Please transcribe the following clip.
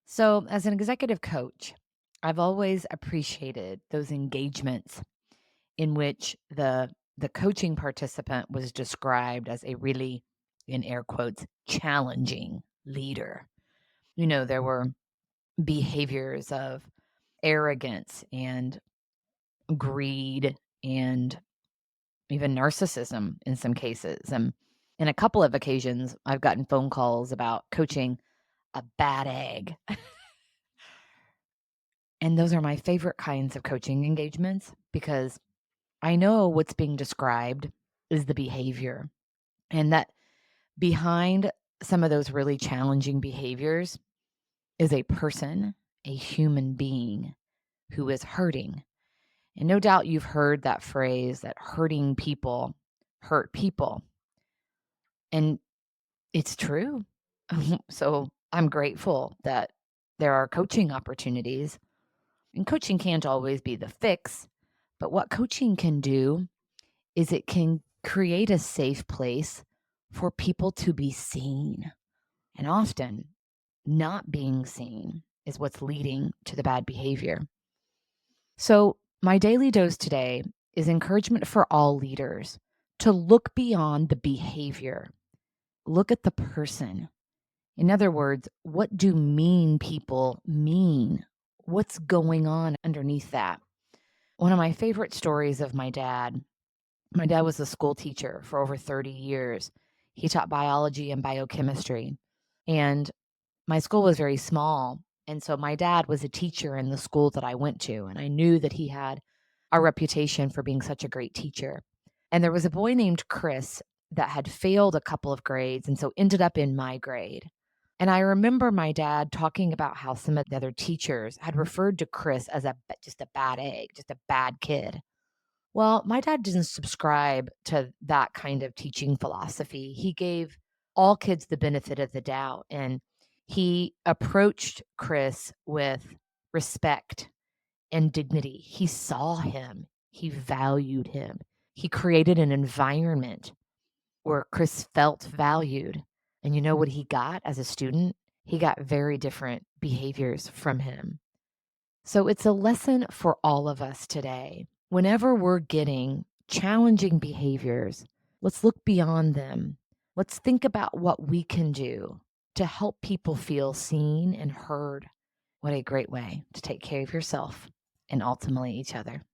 So, as an executive coach, I've always appreciated those engagements in which the coaching participant was described as a really, in air quotes, challenging leader. There were behaviors of arrogance and greed and even narcissism in some cases. And in a couple of occasions, I've gotten phone calls about coaching a bad egg. And those are my favorite kinds of coaching engagements because I know what's being described is the behavior, and that behind some of those really challenging behaviors is a person, a human being who is hurting. And no doubt you've heard that phrase that hurting people hurt people. And it's true. So I'm grateful that there are coaching opportunities, and coaching can't always be the fix. But what coaching can do is it can create a safe place for people to be seen. And often, not being seen is what's leading to the bad behavior. So, my daily dose today is encouragement for all leaders to look beyond the behavior, look at the person. In other words, what do mean people mean? What's going on underneath that? One of my favorite stories of my dad was a school teacher for over 30 years. He taught biology and biochemistry. And my school was very small. And so my dad was a teacher in the school that I went to. And I knew that he had a reputation for being such a great teacher. And there was a boy named Chris that had failed a couple of grades and so ended up in my grade. And I remember my dad talking about how some of the other teachers had referred to Chris as just a bad egg, just a bad kid. Well, my dad didn't subscribe to that kind of teaching philosophy. He gave all kids the benefit of the doubt, and he approached Chris with respect and dignity. He saw him, he valued him. He created an environment where Chris felt valued. And you know what he got as a student? He got very different behaviors from him. So it's a lesson for all of us today. Whenever we're getting challenging behaviors, let's look beyond them. Let's think about what we can do to help people feel seen and heard. What a great way to take care of yourself and ultimately each other.